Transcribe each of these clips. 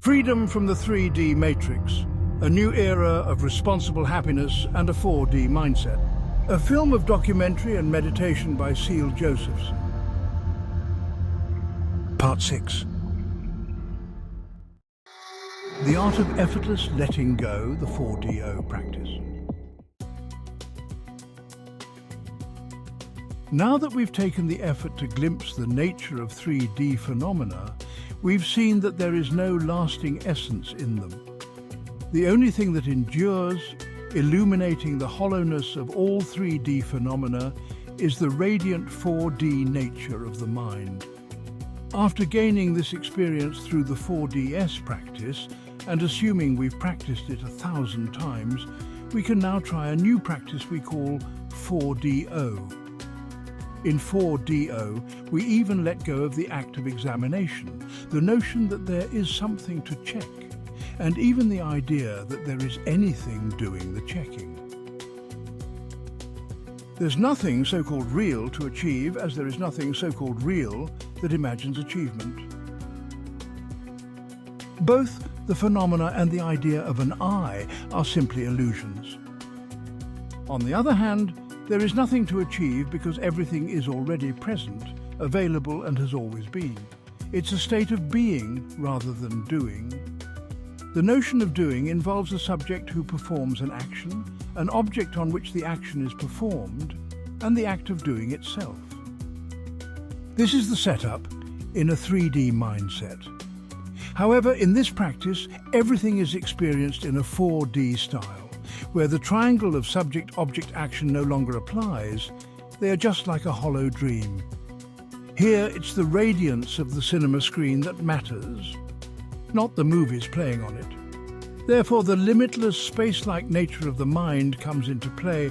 Freedom from the 3D matrix, a new era of responsible happiness and a 4D mindset. A film of documentary and meditation by Seal Josephs. Part 6. The art of effortless letting go, the 4DO practice. Now that we've taken the effort to glimpse the nature of 3D phenomena, we've seen that there is no lasting essence in them. The only thing that endures, illuminating the hollowness of all 3D phenomena, is the radiant 4D nature of the mind. After gaining this experience through the 4DS practice, and assuming we've practiced it 1,000 times, we can now try a new practice we call 4DO. In 4DO, we even let go of the act of examination, the notion that there is something to check, and even the idea that there is anything doing the checking. There's nothing so-called real to achieve as there is nothing so-called real that imagines achievement. Both the phenomena and the idea of an I are simply illusions. On the other hand, there is nothing to achieve because everything is already present, available, and has always been. It's a state of being rather than doing. The notion of doing involves a subject who performs an action, an object on which the action is performed, and the act of doing itself. This is the setup in a 3D mindset. However, in this practice, everything is experienced in a 4D style, where the triangle of subject-object-action no longer applies. They are just like a hollow dream. Here, it's the radiance of the cinema screen that matters, not the movies playing on it. Therefore, the limitless space-like nature of the mind comes into play,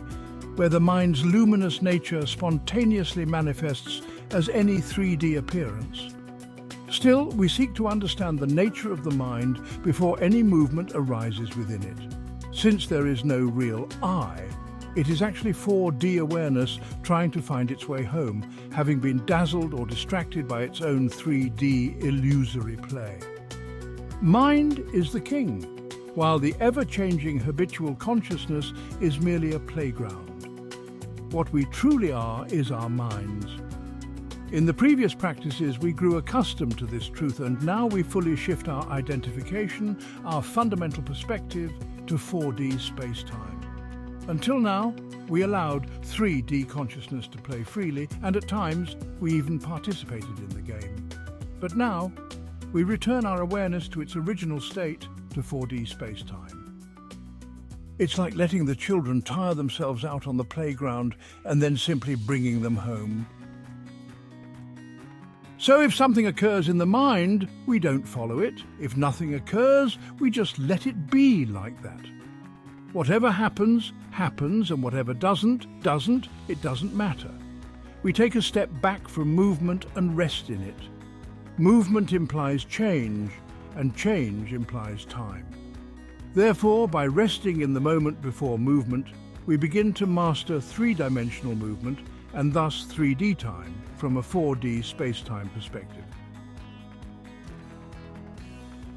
where the mind's luminous nature spontaneously manifests as any 3D appearance. Still, we seek to understand the nature of the mind before any movement arises within it. Since there is no real I, it is actually 4D awareness trying to find its way home, having been dazzled or distracted by its own 3D illusory play. Mind is the king, while the ever-changing habitual consciousness is merely a playground. What we truly are is our minds. In the previous practices, we grew accustomed to this truth, and now we fully shift our identification, our fundamental perspective, to 4D space-time. Until now, we allowed 3D consciousness to play freely, and at times, we even participated in the game. But now, we return our awareness to its original state, to 4D space-time. It's like letting the children tire themselves out on the playground and then simply bringing them home. So if something occurs in the mind, we don't follow it. If nothing occurs, we just let it be like that. Whatever happens, happens, and whatever doesn't, it doesn't matter. We take a step back from movement and rest in it. Movement implies change, and change implies time. Therefore, by resting in the moment before movement, we begin to master three-dimensional movement and thus 3D time from a 4D space-time perspective.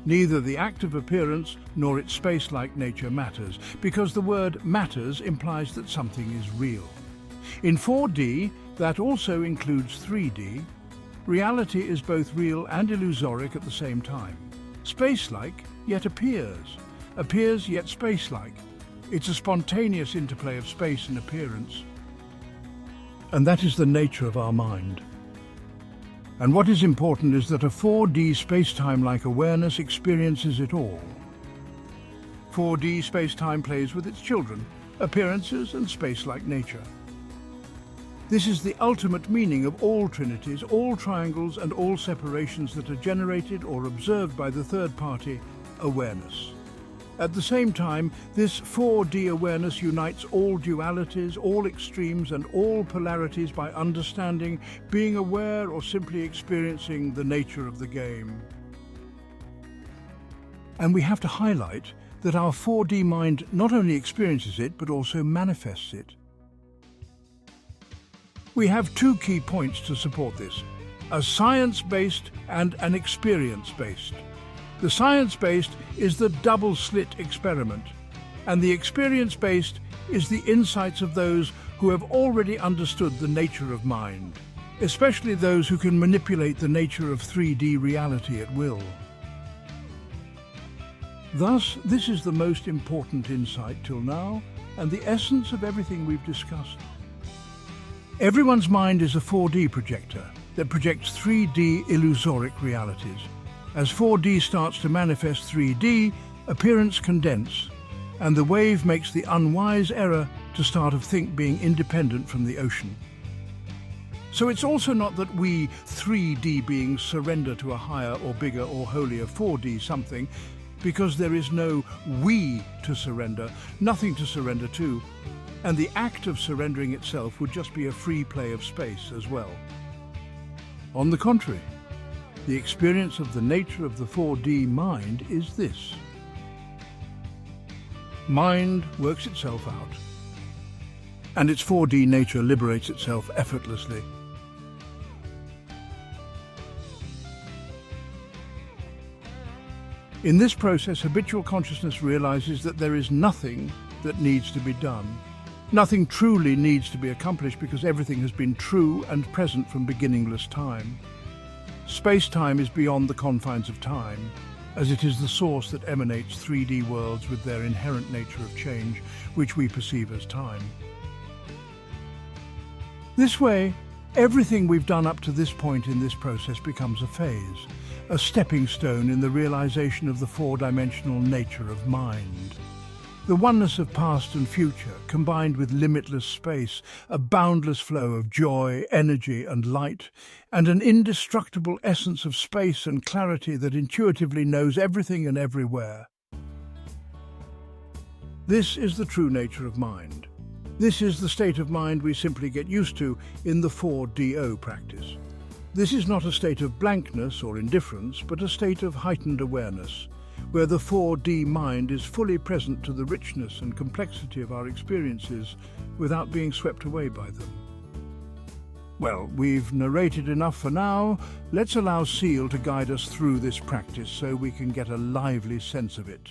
Neither the act of appearance nor its space-like nature matters, because the word matters implies that something is real. In 4D, that also includes 3D, reality is both real and illusoric at the same time. Space-like, yet appears yet space-like. It's a spontaneous interplay of space and appearance. And that is the nature of our mind. And what is important is that a 4D space-time-like awareness experiences it all. 4D space-time plays with its children, appearances and space-like nature. This is the ultimate meaning of all trinities, all triangles and all separations that are generated or observed by the third party, awareness. At the same time, this 4D awareness unites all dualities, all extremes, and all polarities by understanding, being aware, or simply experiencing the nature of the game. And we have to highlight that our 4D mind not only experiences it, but also manifests it. We have two key points to support this: a science-based and an experience-based. The science-based is the double-slit experiment, and the experience-based is the insights of those who have already understood the nature of mind, especially those who can manipulate the nature of 3D reality at will. Thus, this is the most important insight till now, and the essence of everything we've discussed. Everyone's mind is a 4D projector that projects 3D illusoric realities. As 4D starts to manifest 3D, appearance condense, and the wave makes the unwise error to start of think being independent from the ocean. So it's also not that we 3D beings surrender to a higher or bigger or holier 4D something, because there is no we to surrender, nothing to surrender to, and the act of surrendering itself would just be a free play of space as well. On the contrary, the experience of the nature of the 4D mind is this. Mind works itself out, and its 4D nature liberates itself effortlessly. In this process, habitual consciousness realizes that there is nothing that needs to be done. Nothing truly needs to be accomplished because everything has been true and present from beginningless time. Space-time is beyond the confines of time, as it is the source that emanates 3D worlds with their inherent nature of change, which we perceive as time. This way, everything we've done up to this point in this process becomes a phase, a stepping stone in the realization of the four-dimensional nature of mind. The oneness of past and future, combined with limitless space, a boundless flow of joy, energy and light, and an indestructible essence of space and clarity that intuitively knows everything and everywhere. This is the true nature of mind. This is the state of mind we simply get used to in the 4DO practice. This is not a state of blankness or indifference, but a state of heightened awareness, where the 4D mind is fully present to the richness and complexity of our experiences without being swept away by them. Well, we've narrated enough for now. Let's allow Seal to guide us through this practice so we can get a lively sense of it.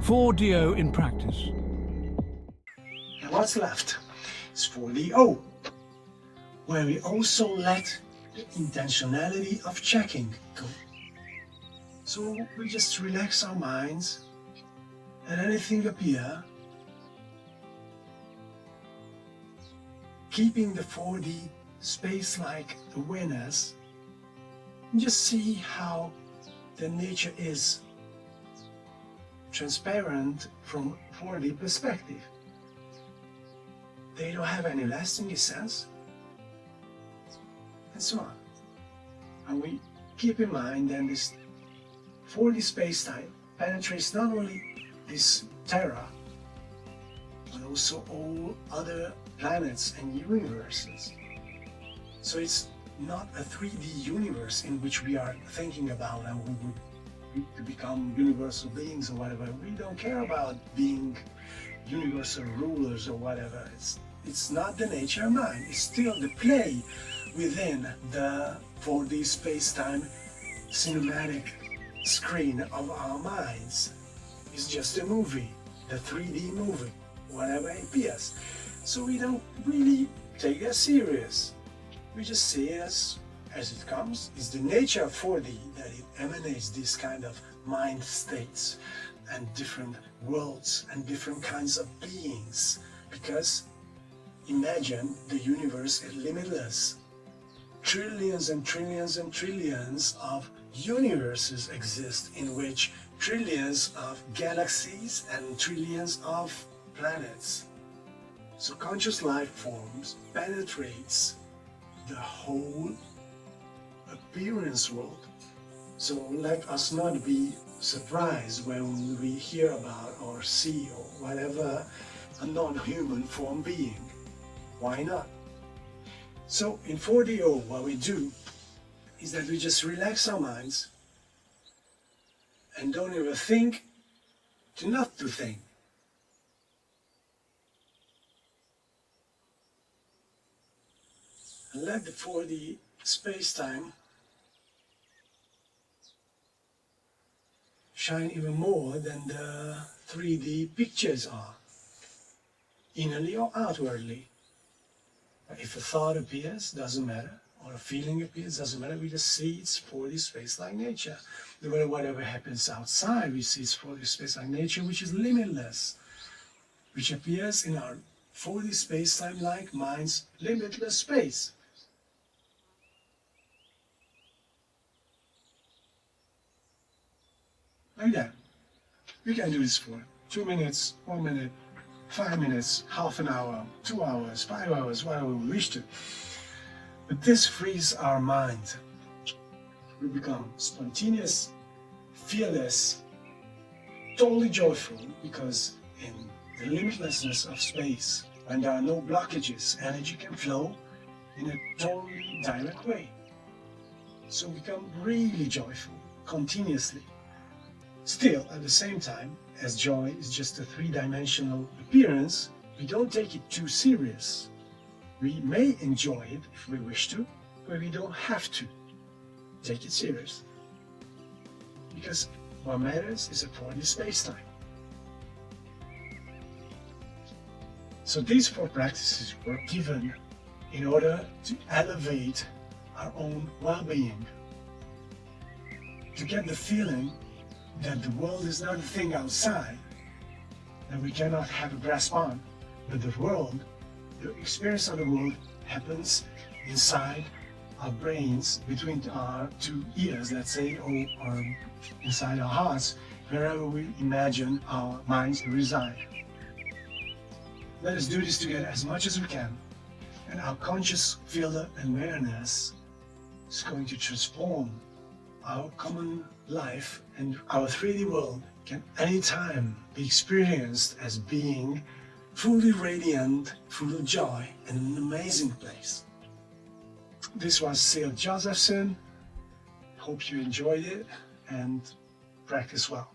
4DO in practice. And what's left is 4DO, where we also let the intentionality of checking go. So we just relax our minds and anything appear, keeping the 4D space-like awareness, and just see how the nature is transparent from 4D perspective. They don't have any lasting essence, and so on. And we keep in mind that this 4D space-time penetrates not only this Terra, but also all other planets and universes. So it's not a 3D universe in which we are thinking about and we would to become universal beings or whatever. We don't care about being universal rulers or whatever. It's not the nature of mind. It's still the play within the 4D space-time cinematic screen of our minds. It's just a movie, the 3D movie, whatever it appears. So we don't really take it serious. We just see it as it comes. It's the nature of 4D that it emanates this kind of mind states and different worlds and different kinds of beings. Because imagine the universe is limitless. Trillions and trillions and trillions of universes exist in which trillions of galaxies and trillions of planets. So conscious life forms penetrates the whole appearance world. So let us not be surprised when we hear about or see or whatever a non-human form being. Why not? So in 4DO, what we do is that we just relax our minds and don't ever think to not to think. And let the 4D space-time shine even more than the 3D pictures are, innerly or outwardly. If a thought appears, doesn't matter, or a feeling appears, doesn't matter, we just see its 4D space-like nature. No matter whatever happens outside, we see its 4D space-like nature, which is limitless, which appears in our 4D space-time-like mind's limitless space. Like that. We can do this for 2 minutes, 1 minute, 5 minutes, half an hour, 2 hours, 5 hours, whatever we wish to. But this frees our mind. We become spontaneous, fearless, totally joyful, because in the limitlessness of space, when there are no blockages, energy can flow in a totally direct way. So we become really joyful, continuously. Still, at the same time, as joy is just a three-dimensional appearance, we don't take it too serious. We may enjoy it if we wish to, but we don't have to take it serious. Because what matters is a 4D space-time. So these 4 practices were given in order to elevate our own well-being, to get the feeling that the world is not a thing outside that we cannot have a grasp on, but the world, the experience of the world, happens inside our brains, between our 2 ears, let's say, or inside our hearts, wherever we imagine our minds reside. Let us do this together as much as we can, and our conscious field of awareness is going to transform our common life, and our 3D world can anytime be experienced as being fully radiant, full of joy, and an amazing place. This was Sil Josephson. Hope you enjoyed it and practice well.